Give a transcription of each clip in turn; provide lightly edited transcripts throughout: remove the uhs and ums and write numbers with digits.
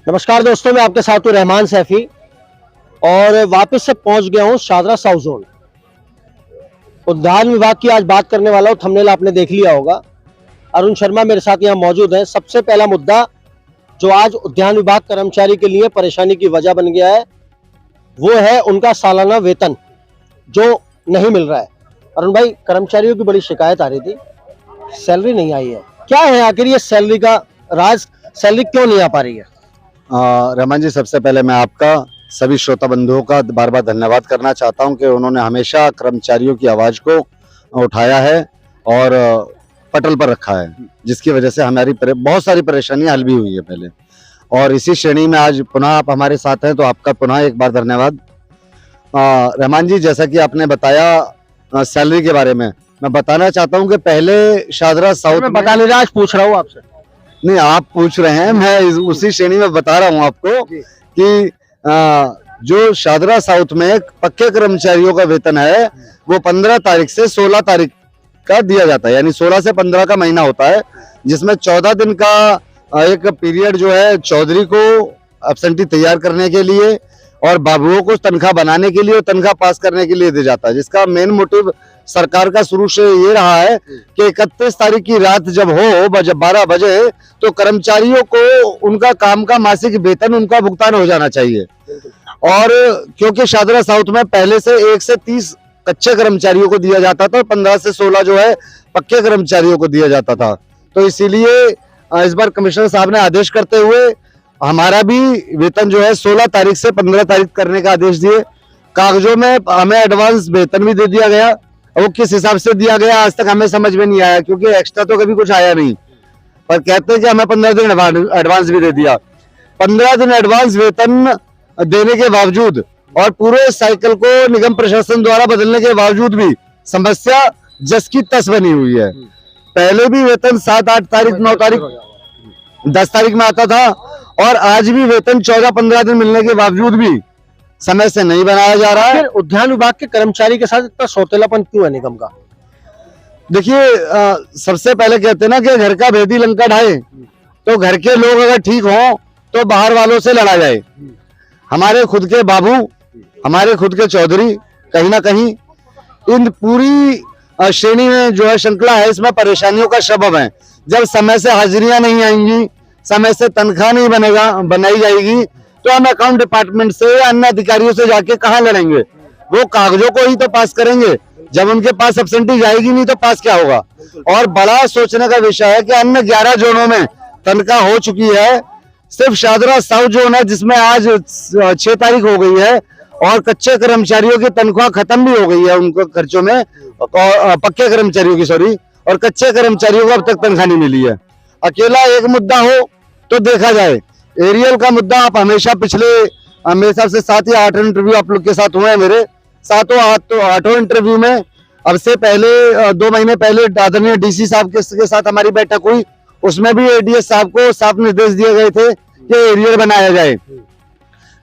नमस्कार दोस्तों, मैं आपके साथ हूँ रहमान सैफी और वापस से पहुंच गया हूँ शादरा साउथ जोन। उद्यान विभाग की आज बात करने वाला हूँ। थंबनेल आपने देख लिया होगा। अरुण शर्मा मेरे साथ यहाँ मौजूद है। सबसे पहला मुद्दा जो आज उद्यान विभाग कर्मचारी के लिए परेशानी की वजह बन गया है वो है उनका सालाना वेतन जो नहीं मिल रहा है। अरुण भाई, कर्मचारियों की बड़ी शिकायत आ रही थी, सैलरी नहीं आई है। क्या है आखिर ये सैलरी का राज? सैलरी क्यों नहीं आ पा रही है? रहमान जी, सबसे पहले मैं आपका सभी श्रोता बंधुओं का बार बार धन्यवाद करना चाहता हूं कि उन्होंने हमेशा कर्मचारियों की आवाज को उठाया है और पटल पर रखा है, जिसकी वजह से हमारी बहुत सारी परेशानियां हल भी हुई है पहले। और इसी श्रेणी में आज पुनः आप हमारे साथ हैं, तो आपका पुनः एक बार धन्यवाद। रहमान जी, जैसा कि आपने बताया सैलरी के बारे में, मैं बताना चाहता हूँ कि पहले शादरा साउथ मैं बता नहीं रहा, आज पूछ रहा हूँ आपसे। नहीं, आप पूछ रहे हैं, मैं उसी श्रेणी में बता रहा हूं आपको कि जो शादरा साउथ में पक्के कर्मचारियों का वेतन है वो 15 तारीख से 16 तारीख का दिया जाता है, यानी 16 से 15 का महीना होता है, जिसमें 14 दिन का एक पीरियड जो है चौधरी को एब्सेंटी तैयार करने के लिए और बाबुओं को तनख्वाह बनाने के लिए और तनख्वाह पास करने के लिए दिया जाता है। जिसका मेन मोटिव सरकार का शुरू से ये रहा है कि 31 तारीख की रात जब 12 बजे तो कर्मचारियों को उनका काम का मासिक वेतन उनका भुगतान हो जाना चाहिए। और क्योंकि शादरा साउथ में पहले से 1 से 30 कच्चे कर्मचारियों को दिया जाता था, 15 से 16 जो है पक्के कर्मचारियों को दिया जाता था, तो इसीलिए इस बार कमिश्नर साहब ने आदेश करते हुए हमारा भी वेतन जो है 16 तारीख से 15 तारीख करने का आदेश दिए। कागजों में हमें एडवांस वेतन भी दे दिया गया। वो किस हिसाब से दिया गया आज तक हमें समझ में नहीं आया, क्योंकि एक्स्ट्रा तो कभी कुछ आया नहीं, पर कहते हैं कि हमें 15 दिन एडवांस भी दे दिया। 15 दिन एडवांस वेतन देने के बावजूद और पूरे साइकिल को निगम प्रशासन द्वारा बदलने के बावजूद भी समस्या जस की तस बनी हुई है। पहले भी वेतन 7, 8 तारीख, 9 तारीख, 10 तारीख में आता था और आज भी वेतन 14, 15 दिन मिलने के बावजूद भी समय से नहीं बनाया जा रहा है। उद्यान विभाग के कर्मचारी के साथ इतना सौतेलापन क्यों है निगम का? देखिए, सबसे पहले कहते हैं ना कि घर का भेदी लंका ढाए, तो घर के लोग अगर ठीक हों तो बाहर वालों से लड़ा जाए। हमारे खुद के बाबू, हमारे खुद के चौधरी कहीं ना कहीं इन पूरी श्रेणी में जो है श्रृंखला है, इसमें परेशानियों का सबब है। जब समय से हाजिरियां नहीं आएंगी, समय से तनख्वाह नहीं बनाई जाएगी, तो हम अकाउंट डिपार्टमेंट से या अन्य अधिकारियों से जाके कहाँ लड़ेंगे? वो कागजों को ही तो पास करेंगे। जब उनके पास एब्सेंटी जाएगी नहीं तो पास क्या होगा? और बड़ा सोचने का विषय है कि अन्य 11 जोनों में तनख्वाह हो चुकी है, सिर्फ शादरा साउथ जोन है जिसमें आज 6 तारीख हो गई है और कच्चे कर्मचारियों की तनख्वाह खत्म भी हो गई है उनको खर्चों में, पक्के कर्मचारियों की सॉरी, और कच्चे कर्मचारियों को अब तक तनख्वाह नहीं मिली है। अकेला एक मुद्दा हो तो देखा जाए, एरियल का मुद्दा आप हमेशा पिछले मेरे हिसाब से 7 या 8 इंटरव्यू आप लोग के साथ हुए हैं। मेरे 8 इंटरव्यू में अब से पहले 2 महीने पहले आदरणीय डीसी साहब के साथ हमारी बैठक हुई, उसमें भी एडीएस साहब को साफ निर्देश दिए गए थे कि एरियल बनाया जाए।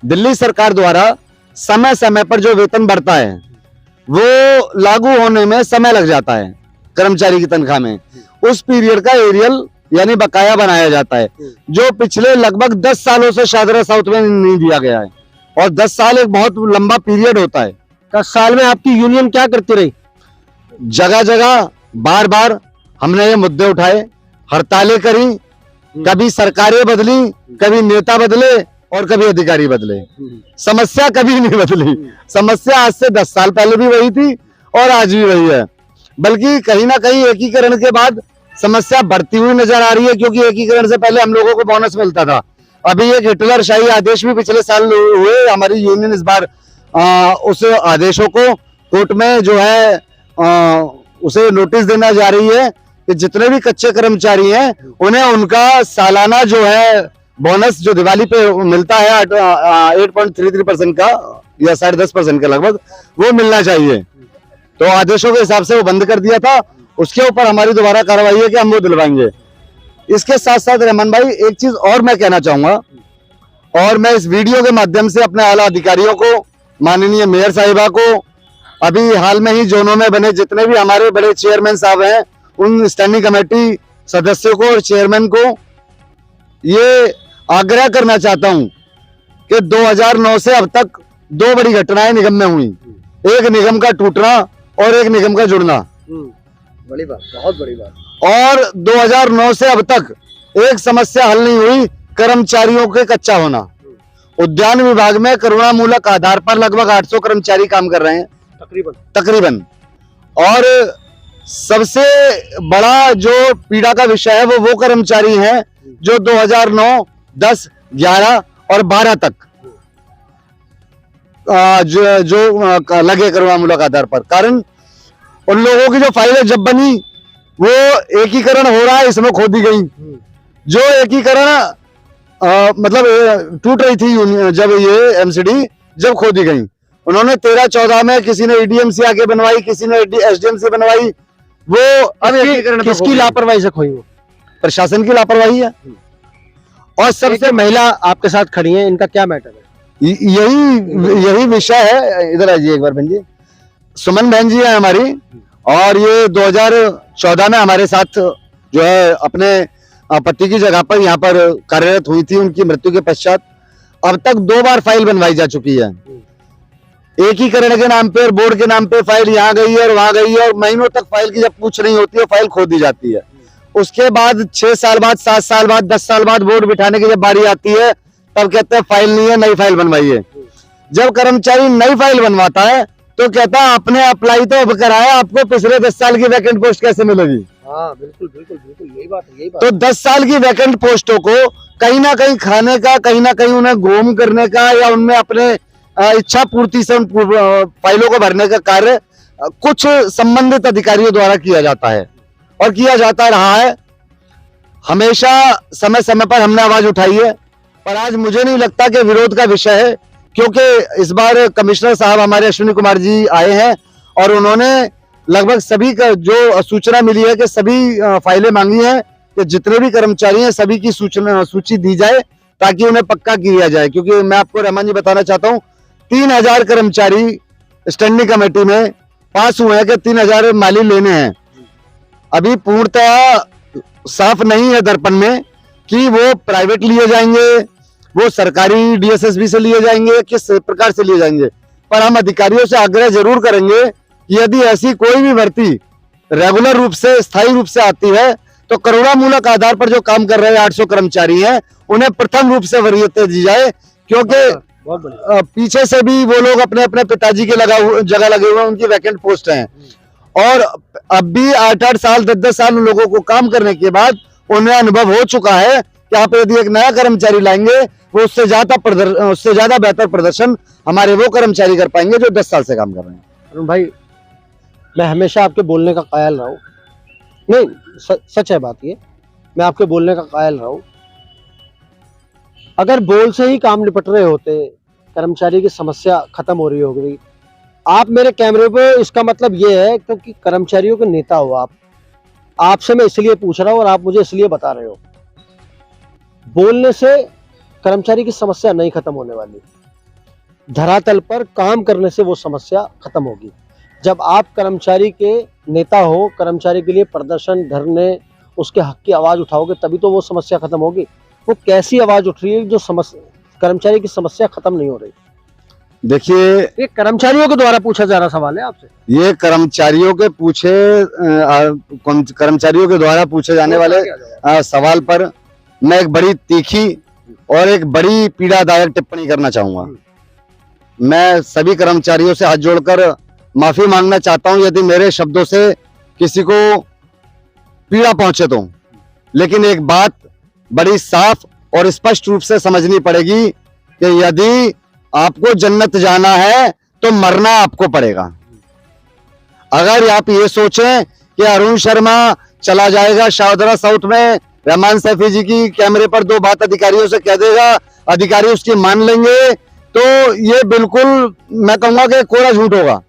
दिल्ली सरकार द्वारा समय समय पर जो वेतन बढ़ता है वो लागू होने में समय लग जाता है कर्मचारी की तनख्वाह में। उस पीरियड का एरियल यानी बकाया बनाया जाता है, जो पिछले लगभग 10 सालों से शादरा साउथ में नहीं दिया गया है। और 10 साल एक बहुत लंबा पीरियड होता है। 10 साल में आपकी यूनियन क्या करती रही? जगह जगह बार बार हमने ये मुद्दे उठाए, हड़तालें करी, कभी सरकारें बदली, कभी नेता बदले और कभी अधिकारी बदले, समस्या कभी नहीं बदली। समस्या आज से 10 साल पहले भी वही थी और आज भी वही है, बल्कि कहीं ना कहीं एकीकरण के बाद समस्या बढ़ती हुई नजर आ रही है, क्योंकि एकीकरण से पहले हम लोगों को बोनस मिलता था। अभी एक हिटलर शाही आदेश भी पिछले साल हुए, हमारी यूनियन इस बार उस आदेशों को कोर्ट में जो है उसे नोटिस देना जा रही है कि जितने भी कच्चे कर्मचारी हैं उन्हें उनका सालाना जो है बोनस जो दिवाली पे मिलता है 8.33% का या 10.5% का लगभग, वो मिलना चाहिए। तो आदेशों के हिसाब से वो बंद कर दिया था, उसके ऊपर हमारी दोबारा कार्रवाई है कि हम वो दिलवाएंगे। इसके साथ साथ रहमान भाई, एक चीज और मैं कहना चाहूंगा, और मैं इस वीडियो के माध्यम से अपने आला अधिकारियों को, माननीय मेयर साहिबा को, अभी हाल में ही जोनों में बने जितने भी हमारे बड़े चेयरमैन साहब हैं, उन स्टैंडिंग कमेटी सदस्यों को और चेयरमैन को ये आग्रह करना चाहता हूं कि 2009 से अब तक दो बड़ी घटनाएं निगम में हुई। एक निगम का टूटना और एक निगम का जुड़ना। बड़ी बात, बहुत बड़ी बात। और 2009 से अब तक एक समस्या हल नहीं हुई, कर्मचारियों के कच्चा होना। उद्यान विभाग में करुणामूलक आधार पर लगभग 800 कर्मचारी काम कर रहे हैं तकरीबन। और सबसे बड़ा जो पीड़ा का विषय है वो कर्मचारी हैं जो 2009, 10, 11 और 12 तक जो लगे करुणामूलक आधार पर। कारण उन लोगों की जो फाइलें जब बनी वो एकीकरण हो रहा है, इसमें खो दी गई। जो एकीकरण मतलब टूट रही थी जब ये एमसीडी जब खो दी गई, उन्होंने 13-14 में किसी ने ईडीएमसी आके बनवाई, किसी ने एसडीएमसी बनवाई। वो अब एकीकरण किसकी लापरवाही से खोई? वो प्रशासन की लापरवाही है। और सबसे महिला आपके साथ खड़ी है, इनका क्या मैटर है? यही विषय है। इधर आइए एक बार बहन जी। सुमन बहन जी है हमारी, और ये 2014 में हमारे साथ जो है अपने पति की जगह पर यहाँ पर कार्यरत हुई थी। उनकी मृत्यु के पश्चात अब तक 2 बार फाइल बनवाई जा चुकी है। एकीकरण के नाम पे और बोर्ड के नाम पे फाइल यहाँ गई है और वहां गई है, और महीनों तक फाइल की जब पूछ नहीं होती है फाइल खो दी जाती है। उसके बाद 6 साल बाद, 7 साल बाद, 10 साल बाद बोर्ड बिठाने की जब बारी आती है तब कहते हैं फाइल नहीं है, नई फाइल बनवाइए। जब कर्मचारी नई फाइल बनवाता है तो कहता है आपने अप्लाई तो अब कराया, आपको पिछले 10 साल की वैकेंट पोस्ट कैसे मिलेगी? हाँ बिल्कुल बिल्कुल बिल्कुल, यही बात है, यही बात। तो 10 साल की वैकेंट पोस्टों को कहीं ना कहीं खाने का, कहीं ना कहीं उन्हें घूम करने का, या उनमें अपने इच्छा पूर्ति से उन फाइलों को भरने का कार्य कुछ संबंधित अधिकारियों द्वारा किया जाता है और किया जाता रहा है। हमेशा समय समय पर हमने आवाज उठाई है, पर आज मुझे नहीं लगता कि विरोध का विषय है, क्योंकि इस बार कमिश्नर साहब हमारे अश्विनी कुमार जी आए हैं और उन्होंने लगभग सभी का जो सूचना मिली है कि सभी फाइलें मांगी हैं कि जितने भी कर्मचारी हैं सभी की सूची दी जाए ताकि उन्हें पक्का किया जाए। क्योंकि मैं आपको रहमान जी बताना चाहता हूँ, 3000 कर्मचारी स्टैंडिंग कमेटी में पास हुए हैं कि 3000 माली लेने हैं। अभी पूर्णतः साफ नहीं है दर्पण में कि वो प्राइवेट लिए जाएंगे, वो सरकारी डीएसएसबी से लिए जाएंगे, किस प्रकार से लिए जाएंगे। पर हम अधिकारियों से आग्रह जरूर करेंगे कि यदि ऐसी कोई भी भर्ती रेगुलर रूप से, स्थायी रूप से आती है तो करुणामूलक आधार पर जो काम कर रहे 800 कर्मचारी हैं उन्हें प्रथम रूप से वरीयता दी जाए। क्योंकि पीछे से भी वो लोग अपने अपने पिताजी के जगह लगे हुए हैं, उनकी वैकेंट पोस्ट हैं, और अब भी 8-8 साल, 10-10 साल उन लोगों को काम करने के बाद उन्हें अनुभव हो चुका है कि आप यदि एक नया कर्मचारी लाएंगे वो उससे ज्यादा बेहतर प्रदर्शन हमारे वो कर्मचारी कर पाएंगे जो 10 साल से काम कर रहे हैं। अरुण भाई, मैं हमेशा आपके बोलने का कायल रहा हूँ। नहीं, सच है बात ये, मैं आपके बोलने का कायल रहा हूँ। अगर बोल से ही काम निपट रहे होते, कर्मचारी की समस्या खत्म हो रही होगी। आप मेरे कैमरे पे, इसका मतलब ये है क्योंकि कर्मचारियों के नेता हो आप। आपसे मैं इसलिए पूछ रहा हूँ और आप मुझे इसलिए बता रहे हो। बोलने से कर्मचारी की समस्या नहीं खत्म होने वाली, धरातल पर काम करने से वो समस्या खत्म होगी। जब आप कर्मचारी के नेता हो, कर्मचारी के लिए प्रदर्शन, धरने, उसके हक की आवाज उठाओगे तभी तो वो समस्या खत्म होगी। वो कैसी आवाज उठ रही है जो कर्मचारी की समस्या खत्म नहीं हो रही? देखिए, ये कर्मचारियों के द्वारा पूछा जा रहा सवाल है आपसे। ये कर्मचारियों के द्वारा पूछे जाने वाले सवाल पर मैं एक बड़ी तीखी और एक बड़ी पीड़ादायक टिप्पणी करना चाहूंगा। मैं सभी कर्मचारियों से हाथ जोड़कर माफी मांगना चाहता हूं यदि मेरे शब्दों से किसी को पीड़ा पहुंचे तो। लेकिन एक बात बड़ी साफ और स्पष्ट रूप से समझनी पड़ेगी कि यदि आपको जन्नत जाना है तो मरना आपको पड़ेगा। अगर आप ये सोचें कि अरुण शर्मा चला जाएगा शाहदरा साउथ में, रहमान सैफी जी की कैमरे पर 2 बात अधिकारियों से कह देगा, अधिकारी उसकी मान लेंगे, तो ये बिल्कुल मैं कहूंगा कि कोरा झूठ होगा।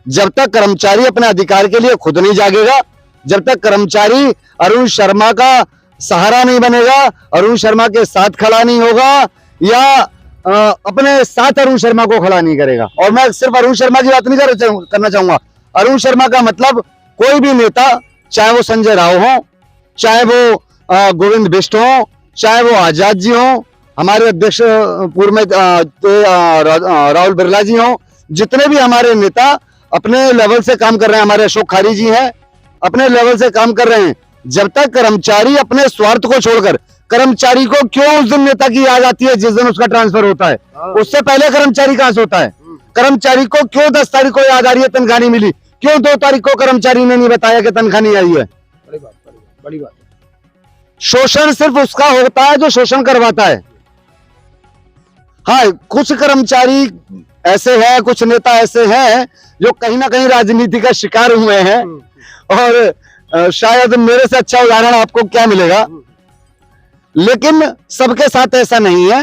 जब तक कर्मचारी अपने अधिकार के लिए खुद नहीं जागेगा, जब तक कर्मचारी अरुण शर्मा का सहारा नहीं बनेगा, अरुण शर्मा के साथ खड़ा नहीं होगा, या अपने साथ अरुण शर्मा को खड़ा नहीं करेगा। और मैं सिर्फ अरुण शर्मा की बात नहीं करना चाहूंगा। अरुण शर्मा का मतलब कोई भी नेता, चाहे वो संजय राव हो, चाहे वो गोविंद बिष्ट हो, चाहे वो आजाद जी हों, हमारे अध्यक्ष पूर्व में राहुल बिरला जी हों, जितने भी हमारे नेता अपने लेवल से काम कर रहे हैं, हमारे अशोक खारी जी हैं, अपने लेवल से काम कर रहे हैं। जब तक कर्मचारी अपने स्वार्थ को छोड़कर, कर्मचारी को क्यों उस दिन नेता की याद आती है जिस दिन उसका ट्रांसफर होता है, उससे पहले कर्मचारी कहां से होता है? कर्मचारी को क्यों 10 तारीख को याद आ रही है तनख्वाह नहीं मिली, क्यों 2 तारीख को कर्मचारी ने नहीं बताया कि तनख्वाह नहीं आई है? बड़ी बात। शोषण सिर्फ उसका होता है जो शोषण करवाता है। हाँ, कुछ कर्मचारी ऐसे हैं, कुछ नेता ऐसे हैं जो कहीं ना कहीं राजनीति का शिकार हुए हैं, और शायद मेरे से अच्छा उदाहरण आपको क्या मिलेगा, लेकिन सबके साथ ऐसा नहीं है।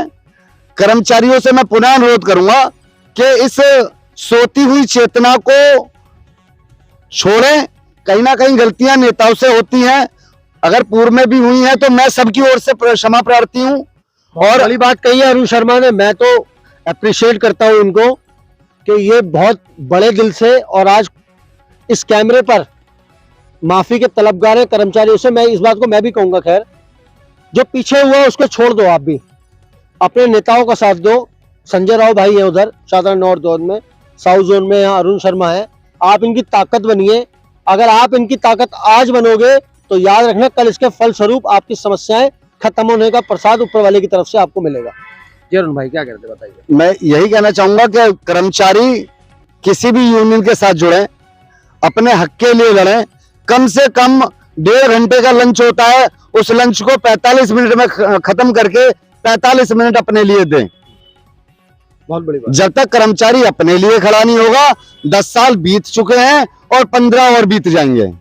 कर्मचारियों से मैं पुनः अनुरोध करूंगा कि इस सोती हुई चेतना को छोड़ें। कहीं ना कहीं गलतियां नेताओं से होती हैं, अगर पूर्व में भी हुई हैं तो मैं सबकी ओर से क्षमा प्रार्थी हूं। और बड़ी बात कही है अरुण शर्मा ने, मैं तो अप्रिशिएट करता हूं इनको कि ये बहुत बड़े दिल से, और आज इस कैमरे पर माफी के तलबगार हैं कर्मचारियों से। मैं इस बात को मैं भी कहूंगा, खैर जो पीछे हुआ उसको छोड़ दो, आप भी अपने नेताओं का साथ दो। संजय राव भाई है उधर शाहदरा नॉर्थ जोन में, साउथ जोन में यहाँ अरुण शर्मा है, आप इनकी ताकत बनिए। अगर आप इनकी ताकत आज बनोगे तो याद रखना कल इसके फलस्वरूप आपकी समस्याएं खत्म होने का प्रसाद ऊपर वाले की तरफ से आपको मिलेगा। जी अरुण भाई क्या कहते हैं, बताइए। मैं यही कहना चाहूंगा कि कर्मचारी किसी भी यूनियन के साथ जुड़े, अपने हक के लिए लड़ें। कम से कम 1.5 घंटे का लंच होता है, उस लंच को 45 मिनट में खत्म करके 45 मिनट अपने लिए दें। बहुत बड़ी बात। जब तक कर्मचारी अपने लिए खड़ा नहीं होगा, 10 साल बीत चुके हैं और 15 और बीत जाएंगे।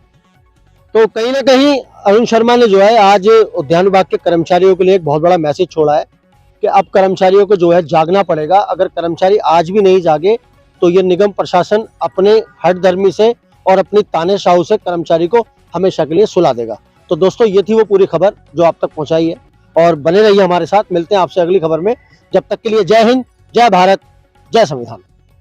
तो कहीं ना कहीं अरुण शर्मा ने जो है आज उद्यान विभाग के कर्मचारियों के लिए एक बहुत बड़ा मैसेज छोड़ा है कि अब कर्मचारियों को जो है जागना पड़ेगा। अगर कर्मचारी आज भी नहीं जागे तो ये निगम प्रशासन अपने हठधर्मी से और अपनी तानेशाही से कर्मचारी को हमेशा के लिए सुला देगा। तो दोस्तों, ये थी वो पूरी खबर जो आप तक पहुंचाई है, और बने रहिए हमारे साथ। मिलते हैं आपसे अगली खबर में। जब तक के लिए जय हिंद, जय भारत, जय संविधान।